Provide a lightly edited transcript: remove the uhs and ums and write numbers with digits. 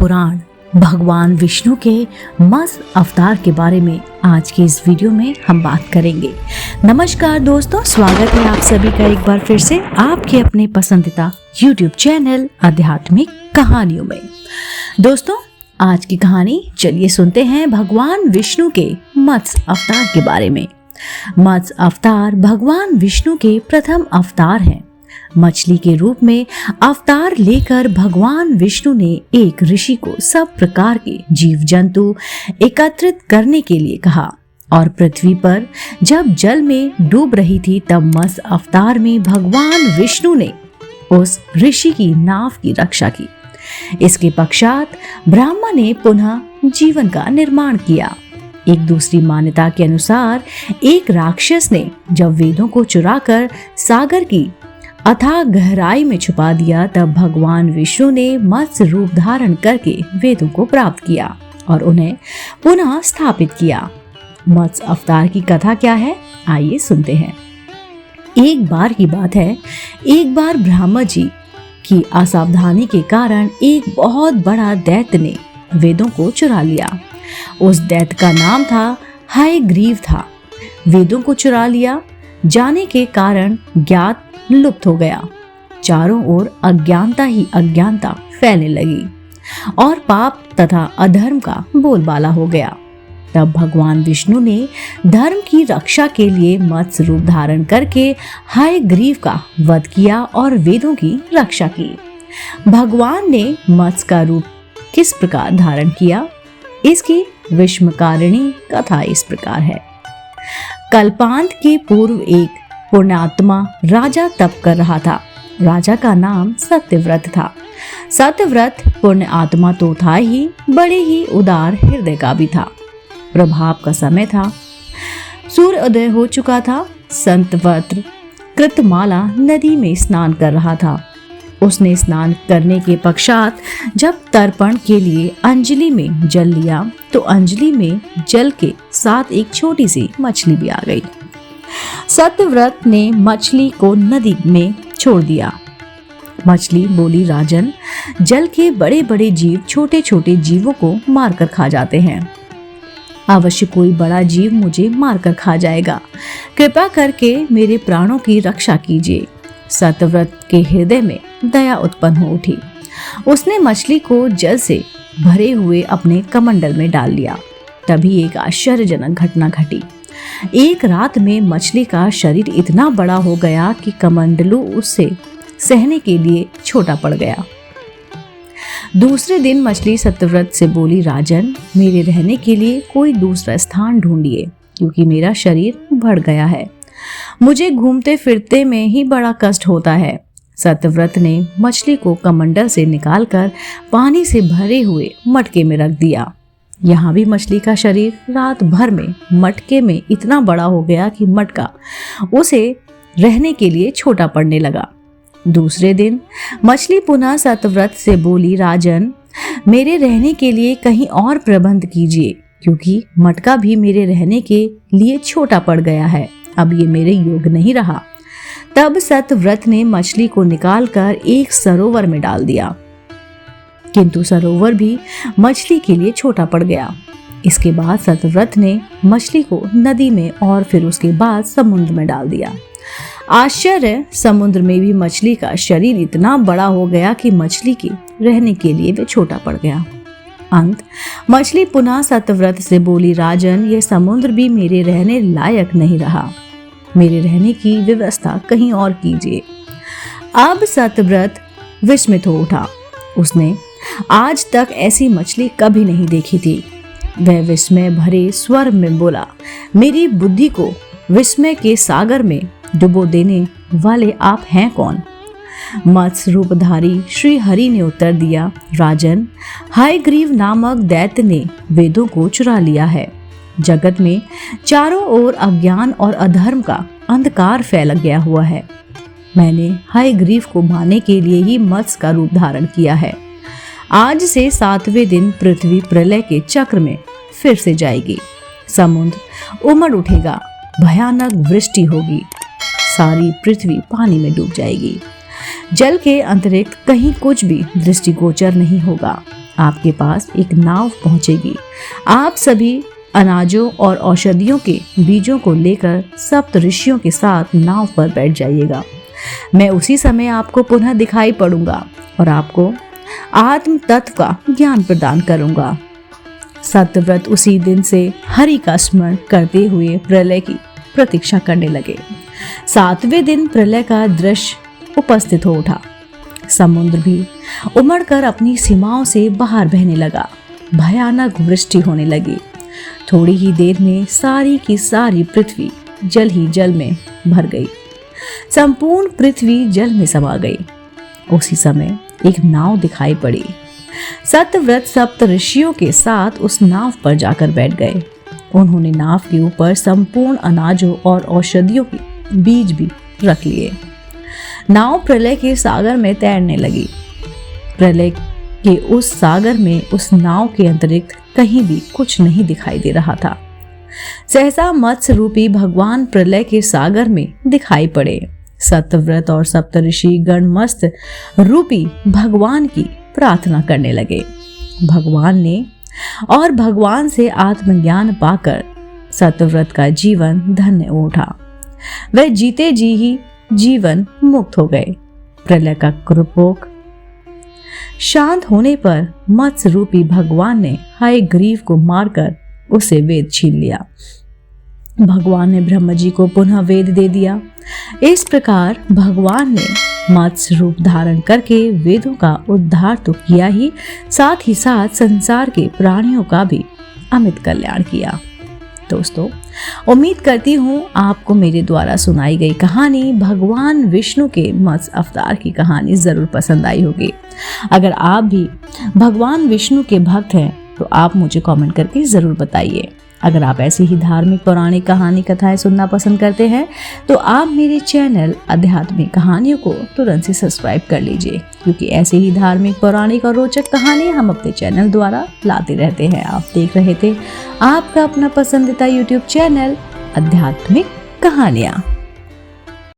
पुराण भगवान विष्णु के मत्स्य अवतार के बारे में आज की इस वीडियो में हम बात करेंगे। नमस्कार दोस्तों, स्वागत है आप सभी का एक बार फिर से आपके अपने पसंदीदा YouTube चैनल आध्यात्मिक कहानियों में। दोस्तों, आज की कहानी चलिए सुनते हैं भगवान विष्णु के मत्स्य अवतार के बारे में। मत्स्य अवतार भगवान विष्णु के प्रथम अवतार हैं। मछली के रूप में अवतार लेकर भगवान विष्णु ने एक ऋषि को सब प्रकार के जीव जंतु एकत्रित करने के लिए कहा और पृथ्वी पर जब जल में डूब रही थी तब मत्स्य अवतार में भगवान विष्णु ने उस ऋषि की नाव की रक्षा की। इसके पश्चात ब्रह्मा ने पुनः जीवन का निर्माण किया। एक दूसरी मान्यता के अनुसार एक राक्षस ने जब वेदों को चुराकर सागर की अथाह गहराई में छुपा दिया तब भगवान विष्णु ने मत्स्य रूप धारण करके वेदों को प्राप्त किया और उन्हें पुनः स्थापित किया। मत्स्य अवतार की कथा क्या है, आइए सुनते हैं। एक बार की बात है, एक बार ब्रह्मा जी की असावधानी के कारण एक बहुत बड़ा दैत्य ने वेदों को चुरा लिया। उस दैत्य का नाम था हयग्रीव था। वेदों को चुरा लिया जाने के कारण ज्ञात लुप्त हो गया। चारों ओर अज्ञानता ही अज्ञानता फैलने लगी और पाप तथा अधर्म का बोलबाला हो गया। तब भगवान विष्णु ने धर्म की रक्षा के लिए मत्स्य रूप धारण करके हयग्रीव का वध किया और वेदों की रक्षा की। भगवान ने मत्स्य का रूप किस प्रकार धारण किया, इसकी विस्मयकारिणी कथा इस प्रकार है। कल्पांत के पूर्व एक पुण्यात्मा राजा तप कर रहा था। राजा का नाम सत्यव्रत था। सत्यव्रत पुण्य आत्मा तो था ही, बड़े ही उदार हृदय का भी था। प्रभाव का समय था, सूर्योदय हो चुका था। सत्यव्रत कृतमाला नदी में स्नान कर रहा था। उसने स्नान करने के पश्चात जब तर्पण के लिए अंजलि में जल लिया तो अंजलि में जल के साथ एक छोटी सी मछली भी आ गई। सत्यव्रत ने मछली को नदी में छोड़ दिया। मछली बोली, राजन, जल के बड़े बड़े जीव छोटे छोटे जीवों को मारकर खा जाते हैं। अवश्य कोई बड़ा जीव मुझे मारकर खा जाएगा। कृपा करके मेरे प्राणों की रक्षा कीजिए। सत्यव्रत के हृदय में दया उत्पन्न हो उठी। उसने मछली को जल से भरे हुए अपने कमंडल में डाल लिया। तभी एक आश्चर्यजनक घटना घटी। एक रात में मछली का शरीर इतना बड़ा हो गया कि कमंडलू उससे सहने के लिए छोटा पड़ गया। दूसरे दिन मछली सत्यव्रत से बोली, राजन, मेरे रहने के लिए कोई दूसरा स्थान ढूंढिए क्योंकि मेरा शरीर बढ़ गया है। मुझे घूमते फिरते में ही बड़ा कष्ट होता है। सत्यव्रत ने मछली को कमंडल से निकालकर पानी से भरे हुए मटके में रख दिया। यहाँ भी मछली का शरीर रात भर में मटके में इतना बड़ा हो गया कि मटका उसे रहने के लिए छोटा पड़ने लगा। दूसरे दिन मछली पुनः सत्यव्रत से बोली, राजन, मेरे रहने के लिए कहीं और प्रबंध कीजिए क्योंकि मटका भी मेरे रहने के लिए छोटा पड़ गया है। अब ये मेरे योग नहीं रहा। तब सत्यव्रत ने मछली को निकालकर एक सरोवर में डाल दिया, किंतु सरोवर भी मछली के लिए छोटा पड़ गया। इसके बाद सत्यव्रत ने मछली को नदी में और फिर उसके बाद समुद्र में डाल दिया। आश्चर्य, समुद्र में भी मछली का शरीर इतना बड़ा हो गया कि मछली के रहने के लिए वे छोटा पड़ गया। अंत मछली पुनः सत्यव्रत से बोली, राजन, यह समुद्र भी मेरे रहने लायक नहीं रहा। मेरे रहने की व्यवस्था कहीं और कीजिए। अब सत्यव्रत विस्मित हो उठा। उसने आज तक ऐसी मछली कभी नहीं देखी थी। वह विस्मय भरे स्वर में बोला, मेरी बुद्धि को विस्मय के सागर में डुबो देने वाले आप हैं कौन? मत्स्य रूपधारी श्री हरि ने उत्तर दिया, राजन, हयग्रीव नामक दैत्य ने वेदों को चुरा लिया है। जगत में चारों ओर अज्ञान और अधर्म का अंधकार फैल गया हुआ है। मैंने हयग्रीव को मारने के लिए ही मत्स्य का रूप धारण किया है। आज से 7वें दिन पृथ्वी प्रलय के चक्र में फिर से जाएगी। समुद्र उमड़ उठेगा, भयानक वृष्टि होगी, सारी पृथ्वी पानी में डूब जाएगी। जल के अतिरिक्त कहीं कुछ भी दृष्टिगोचर नहीं होगा। आपके पास एक नाव पहुंचेगी। आप सभी अनाजों और औषधियों के बीजों को लेकर सप्त ऋषियों के साथ नाव पर बैठ जाइएगा। मैं उसी समय आपको पुनः दिखाई पड़ूंगा और आपको आत्म तत्व का ज्ञान प्रदान करूंगा। सत्यव्रत उसी दिन से हरि का स्मरण करते हुए प्रलय की प्रतीक्षा करने लगे। 7वें दिन प्रलय का दृश्य उपस्थित हो उठा। समुद्र भी उमड़कर अपनी सीमाओं से बाहर बहने लगा। भयानक वृष्टि होने लगी। थोड़ी ही देर में सारी की सारी पृथ्वी जल ही जल में भर गई। संपूर्ण पृथ्वी जल में समा गई। उसी समय एक नाव दिखाई पड़ी। सत्यव्रत सप्त ऋषियों के साथ उस नाव पर जाकर बैठ गए। उन्होंने नाव के ऊपर संपूर्ण अनाजों और औषधियों के बीज भी रख लिए। नाव प्रलय के सागर में तैरने लगी। प्रलय के उस सागर में उस नाव के अतिरिक्त कहीं भी कुछ नहीं दिखाई दे रहा था। सहसा मत्स्य रूपी भगवान प्रलय के सागर में दिखाई पड़े। सत्यव्रत और सप्तऋषि गण मत्स्य रूपी भगवान की प्रार्थना करने लगे। भगवान से आत्मज्ञान पाकर सत्यव्रत का जीवन धन्य उठा। वह जीते जी ही जीवन मुक्त हो गए। प्रलय का कुप्रकोप शांत होने पर मत्स्य रूपी भगवान ने हयग्रीव को मारकर उसे वेद छीन लिया। भगवान ने ब्रह्म जी को पुनः वेद दे दिया। इस प्रकार भगवान ने मत्स्य रूप धारण करके वेदों का उद्धार तो किया ही, साथ ही साथ संसार के प्राणियों का भी अमित कल्याण किया। दोस्तों, उम्मीद करती हूँ आपको मेरे द्वारा सुनाई गई कहानी भगवान विष्णु के मत्स्य अवतार की कहानी जरूर पसंद आई होगी। अगर आप भी भगवान विष्णु के भक्त हैं तो आप मुझे कमेंट करके जरूर बताइए। अगर आप ऐसी ही धार्मिक पौराणिक कहानी कथाएं सुनना पसंद करते हैं तो आप मेरे चैनल आध्यात्मिक कहानियों को तुरंत से सब्सक्राइब कर लीजिए, क्योंकि ऐसे ही धार्मिक पौराणिक और रोचक कहानी हम अपने चैनल द्वारा लाते रहते हैं। आप देख रहे थे आपका अपना पसंदीदा YouTube चैनल आध्यात्मिक कहानियाँ।